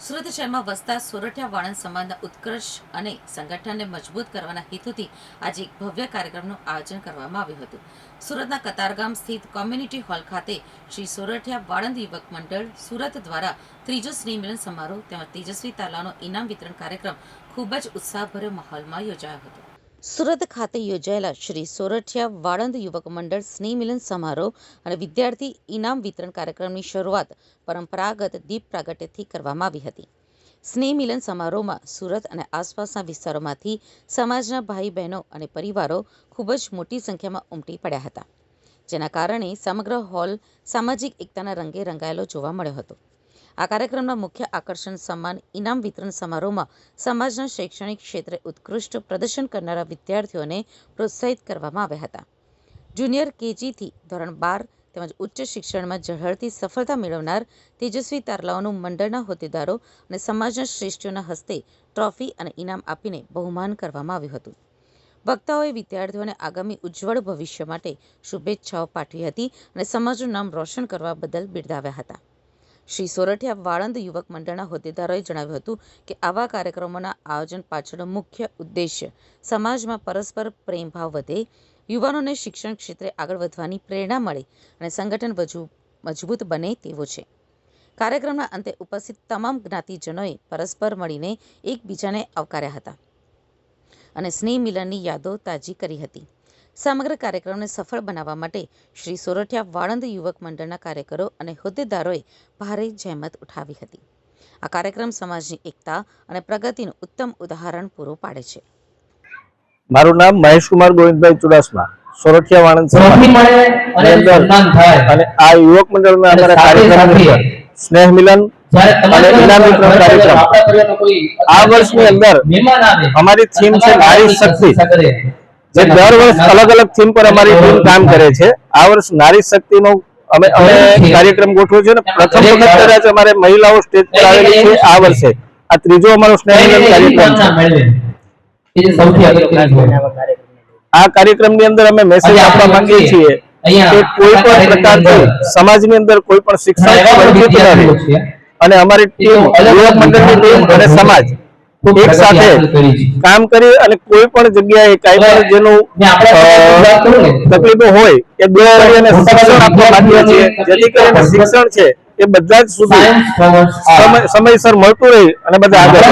સુરત શહેરમાં વસતા સોરઠિયા વાળંદ સમાજના ઉત્કર્ષ અને સંગઠનને મજબૂત કરવાના હેતુથી આજે એક ભવ્ય કાર્યક્રમનું આયોજન કરવામાં આવ્યું હતું. સુરતના કતારગામ સ્થિત કોમ્યુનિટી હોલ ખાતે શ્રી સોરઠિયા વાળંદ યુવક મંડળ સુરત દ્વારા ત્રીજો સ્નેહમિલન સમારોહ તેમજ તેજસ્વી તાલાનો ઇનામ વિતરણ કાર્યક્રમ ખૂબ જ ઉત્સાહભર્યો માહોલમાં યોજાયો હતો. સુરત ખાતે યોજાયેલા શ્રી સોરઠિયા વાળંદ યુવક મંડળ સ્નેહમિલન સમારોહ અને વિદ્યાર્થી ઇનામ વિતરણ કાર્યક્રમની શરૂઆત પરંપરાગત દીપ પ્રાગટ્યથી કરવામાં આવી હતી. સ્નેહમિલન સમારોહમાં સુરત અને આસપાસના વિસ્તારોમાંથી સમાજના ભાઈ બહેનો અને પરિવારો ખૂબ જ મોટી સંખ્યામાં ઉમટી પડ્યા હતા, જેના કારણે સમગ્ર હોલ સામાજિક એકતાના રંગે રંગાયેલો જોવા મળ્યો હતો. આ કાર્યક્રમના મુખ્ય આકર્ષણ સન્માન ઇનામ વિતરણ સમારોહમાં સમાજના શૈક્ષણિક ક્ષેત્રે ઉત્કૃષ્ટ પ્રદર્શન કરનારા વિદ્યાર્થીઓને પ્રોત્સાહિત કરવામાં આવ્યા હતા. જુનિયર કેજીથી ધોરણ 12 તેમજ ઉચ્ચ શિક્ષણમાં ઝળહળતી સફળતા મેળવનાર તેજસ્વી તારલાઓનું મંડળના હોદ્દેદારો અને સમાજના શ્રેષ્ઠીઓના હસ્તે ટ્રોફી અને ઇનામ આપીને બહુમાન કરવામાં આવ્યું હતું. વક્તાઓએ વિદ્યાર્થીઓને આગામી ઉજ્જવળ ભવિષ્ય માટે શુભેચ્છાઓ પાઠવી હતી અને સમાજનું નામ રોશન કરવા બદલ બિરદાવ્યા હતા. શ્રી સોરઠિયા વાળંદ યુવક મંડળના હોદ્દેદારોએ જણાવ્યું હતું કે આવા કાર્યક્રમોના આયોજન પાછળનો મુખ્ય ઉદ્દેશ્ય સમાજમાં પરસ્પર પ્રેમભાવ વધે, યુવાનોને શિક્ષણ ક્ષેત્રે આગળ વધવાની પ્રેરણા મળે અને સંગઠન વધુ મજબૂત બને તેવો છે. કાર્યક્રમના અંતે ઉપસ્થિત તમામ જ્ઞાતિજનોએ પરસ્પર મળીને એકબીજાને આવકાર્યા હતા અને સ્નેહ મિલનની યાદો તાજી કરી હતી. સમગ્ર કાર્યક્રમને સફળ બનાવવા માટે શ્રી સોરઠિયા વાળંદ યુવક મંડળના કાર્યકરો અને હોદ્દેદારોએ ભારે જહેમત ઉઠાવી હતી. આ કાર્યક્રમ સમાજની એકતા અને પ્રગતિનું ઉત્તમ ઉદાહરણ પૂરું પાડે છે. મારું નામ મહેશ કુમાર ગોવિંદભાઈ ચુડાસમા, સોરઠિયા વાળંદ સમાજ અને આ યુવક મંડળના અમારા કાર્યક્રમ સ્નેહ મિલન અને ઇનામ વિતરણ કાર્યક્રમ આ વર્ષની અંદર અમારી થીમ છે નારી શક્તિ, જે દર વર્ષ અલગ અલગ થીમ પર અમારી ટીમ કામ કરે છે. આ વર્ષ નારી શક્તિનો અમે કાર્યક્રમ ગોઠવ્યો છે અને પ્રથમ વખત કદાચ અમારે મહિલાઓ સ્ટેજ પર આવેલી છે. આ વર્ષે આ ત્રીજો અમારો સ્નેહ મિલન કાર્યક્રમ છે. આ કાર્યક્રમની અંદર અમે મેસેજ આપવા માંગીએ છીએ કે કોઈ પણ પ્રકારથી સમાજની અંદર કોઈ પણ શિક્ષણ વંચિત ન રહે અને અમારી ટીમ યુવક મંડળની ટીમ અને સમાજ એક સાથે કામ કરી અને કોઈ પણ જગ્યાએ કાંઈ પણ જેનું તકલીફો હોય એ દૂર કરી અને શિક્ષણ આપવા માંગીએ છીએ, જેથી કરીને શિક્ષણ છે એ બધા જ સુધી સમયસર મળતું રહે અને બધા આગળ